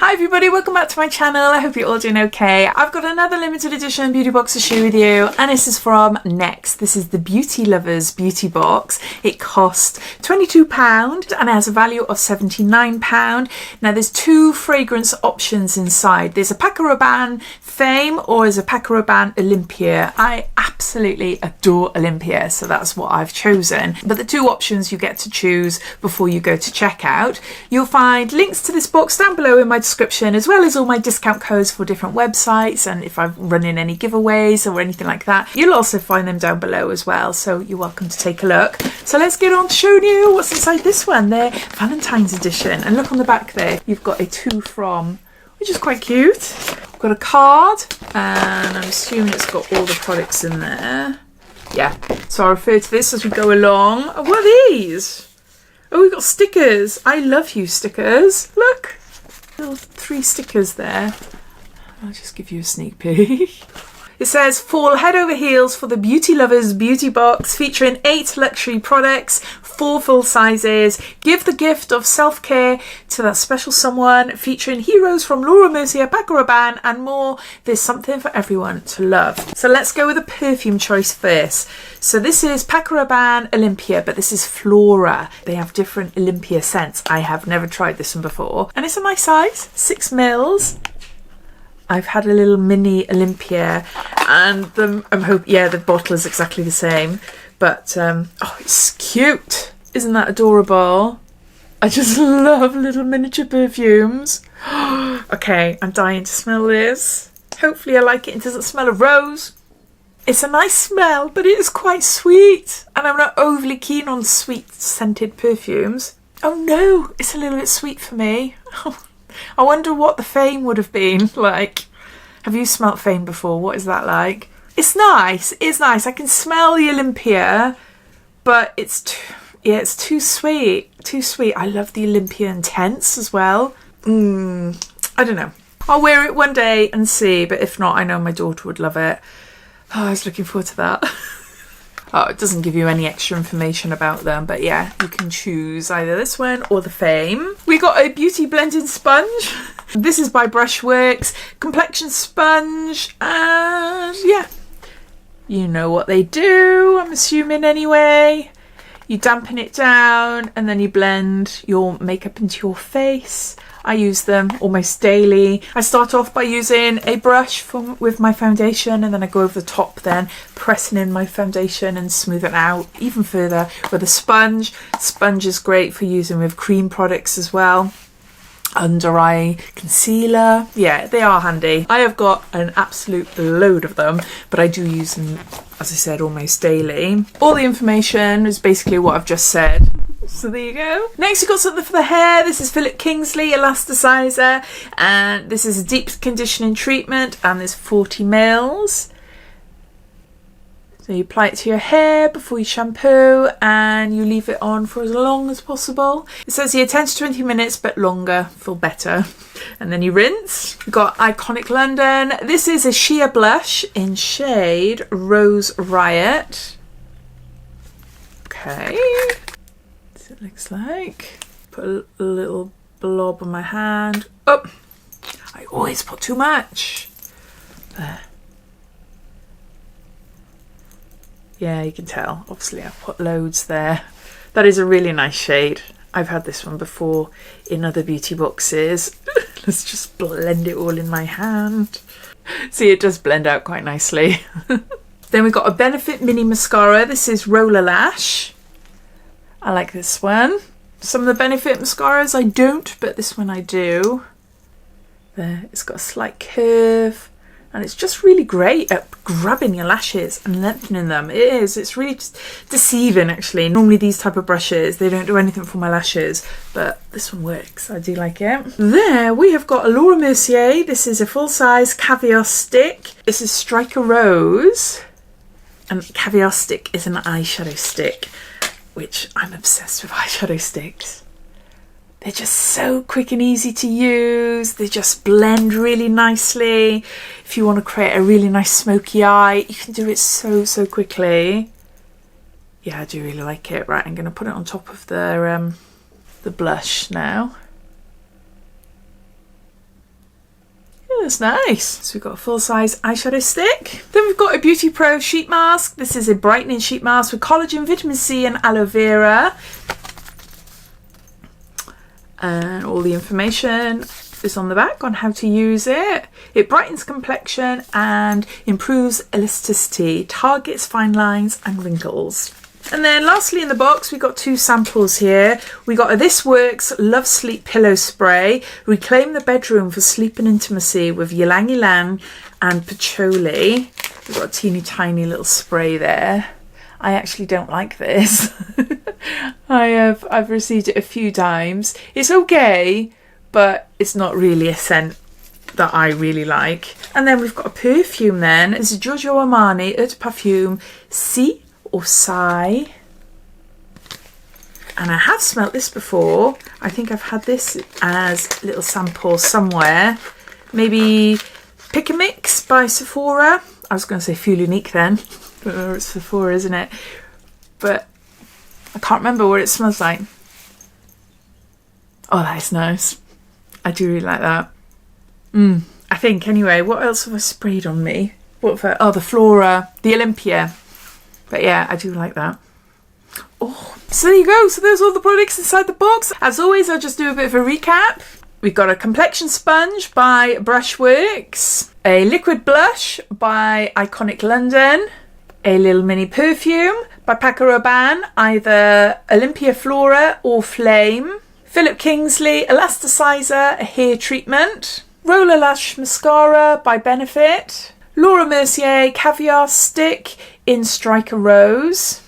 Hi everybody, welcome back to my channel. I hope you're all doing okay. I've got another limited edition beauty box to share with you, and this is from Next. This is the Beauty Lovers beauty box. It cost £22 and it has a value of £79. Now there's two fragrance options inside. There's a Paco Rabanne Fame or there's a Paco Rabanne Olympea. I absolutely adore Olympea, so that's what I've chosen. But the two options you get to choose before you go to checkout. You'll find links to this box down below in my description, as well as all my discount codes for different websites, and if I'm running any giveaways or anything like that, you'll also find them down below as well, so you're welcome to take a look. So let's get on to showing you what's inside this one. They're Valentine's edition, and look on the back there, you've got a to from, which is quite cute. I've got a card, and I'm assuming it's got all the products in there. Yeah, so I'll refer to this as we go along. Oh, what are these? Oh, we've got stickers. I love you stickers. Look. Little 3 stickers there. I'll just give you a sneak peek. It says fall head over heels for the Beauty Lovers beauty box, featuring 8 luxury products, 4 full sizes. Give the gift of self-care to that special someone, featuring heroes from Laura, Mercier, Paco Rabanne and more. There's something for everyone to love. So let's go with the perfume choice first. So this is Paco Rabanne Olympea, but this is Flora. They have different Olympea scents. I have never tried this one before, and it's a nice size, 6 mils. I've had a little mini Olympea, and the bottle is exactly the same, but oh, it's cute. Isn't that adorable? I just love little miniature perfumes. Okay, I'm dying to smell this. Hopefully I like it. It doesn't smell of rose. It's a nice smell, but it is quite sweet, and I'm not overly keen on sweet scented perfumes. Oh no, it's a little bit sweet for me. I wonder what the Fame would have been like. Have you smelt Fame before? What is that like? It's nice. It's nice. I can smell the Olympea, but it's too sweet. Too sweet. I love the Olympea Intense as well. I don't know. I'll wear it one day and see, but if not, I know my daughter would love it. Oh, I was looking forward to that. Oh, it doesn't give you any extra information about them, but yeah, you can choose either this one or the Fame. We got a beauty blending sponge. This is by Brushworks, complexion sponge, and yeah, you know what they do, I'm assuming anyway. You dampen it down and then you blend your makeup into your face. I use them almost daily. I start off by using a brush with my foundation, and then I go over the top, then pressing in my foundation and smooth it out even further with a sponge. Sponge is great for using with cream products as well. Under eye concealer. Yeah, they are handy. I have got an absolute load of them, but I do use them, as I said, almost daily. All the information is basically what I've just said. So there you go. Next we've got something for the hair. This is Kingsley Elasticizer, and this is a deep conditioning treatment, and there's 40 mils. So you apply it to your hair before you shampoo, and you leave it on for as long as possible. It says here 10 to 20 minutes, but longer, feel better. And then you rinse. We've got Iconic London. This is a sheer blush in shade Rose Riot. Okay. So it looks like. Put a little blob on my hand. Oh, I always put too much. There. Yeah, you can tell. Obviously, I've put loads there. That is a really nice shade. I've had this one before in other beauty boxes. Let's just blend it all in my hand. See, it does blend out quite nicely. Then we've got a Benefit Mini Mascara. This is Roller Lash. I like this one. Some of the Benefit mascaras I don't, but this one I do. There, it's got a slight curve. And it's just really great at grabbing your lashes and lengthening them. It is. It's really just deceiving, actually. Normally these type of brushes, they don't do anything for my lashes, but this one works. I do like it. There we have got a Laura Mercier. This is a full-size caviar stick. This is Striker Rose. And caviar stick is an eyeshadow stick, which I'm obsessed with eyeshadow sticks. They're just so quick and easy to use. They just blend really nicely. If you want to create a really nice smoky eye, you can do it so quickly. Yeah, I do really like it. Right, I'm going to put it on top of the blush now. That's nice. So we've got a full-size eyeshadow stick. Then we've got a BeautyPro sheet mask. This is a brightening sheet mask with collagen, vitamin C and aloe vera. And all the information is on the back on how to use it. It brightens complexion and improves elasticity, targets fine lines and wrinkles. And then lastly in the box, we've got 2 samples here. We got a This Works Love Sleep Pillow Spray. Reclaim the bedroom for sleep and intimacy with ylang ylang and patchouli. We've got a teeny tiny little spray there. I actually don't like this. I've received it a few times. It's okay, but it's not really a scent that I really like. And then we've got a perfume then. It's a Giorgio Armani Eau de Parfum Si or Sai. And I have smelt this before. I think I've had this as a little sample somewhere. Maybe Pick a Mix by Sephora. I was going to say Feel Unique then. It's Sephora, isn't it? But I can't remember what it smells like. Oh, that is nice. I do really like that. I think anyway. What else have I sprayed on me? What for? Oh, the Flora, the Olympea. But yeah, I do like that. Oh, so there you go. So there's all the products inside the box. As always, I'll just do a bit of a recap. We've got a complexion sponge by Brushworks, a liquid blush by Iconic London, a little mini perfume by Paco Rabanne, either Olympea Flora or Flame, Philip Kingsley Elasticizer, a hair treatment, Roller Lash Mascara by Benefit, Laura Mercier Caviar Stick in Striker Rose,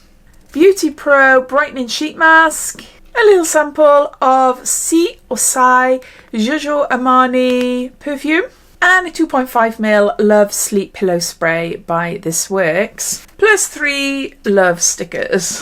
BeautyPro Brightening Sheet Mask, a little sample of Si or Sai Giorgio Armani perfume, and a 2.5ml Love Sleep Pillow Spray by This Works, plus 3 love stickers.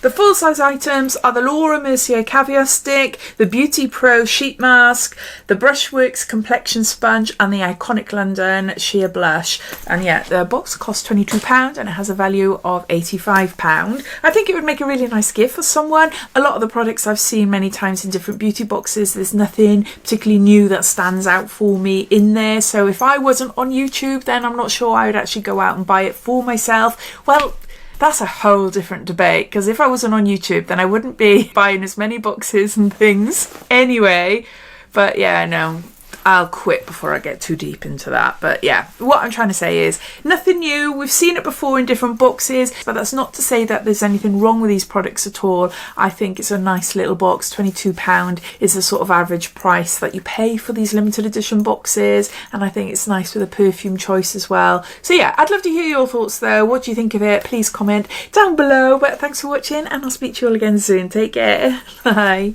The full-size items are the Laura Mercier Caviar Stick, the BeautyPro Sheet Mask, the Brushworks Complexion Sponge and the Iconic London Sheer Blush. And yeah, the box costs £22 and it has a value of £85. I think it would make a really nice gift for someone. A lot of the products I've seen many times in different beauty boxes, there's nothing particularly new that stands out for me in there. So if I wasn't on YouTube, then I'm not sure I would actually go out and buy it for myself. Well, that's a whole different debate, because if I wasn't on YouTube then I wouldn't be buying as many boxes and things anyway. But yeah, no, I'll quit before I get too deep into that. But yeah, what I'm trying to say is nothing new. We've seen it before in different boxes, but that's not to say that there's anything wrong with these products at all. I think it's a nice little box. £22 is the sort of average price that you pay for these limited edition boxes, and I think it's nice with a perfume choice as well. So yeah, I'd love to hear your thoughts though. What do you think of it? Please comment down below. But thanks for watching and I'll speak to you all again soon. Take care. Bye.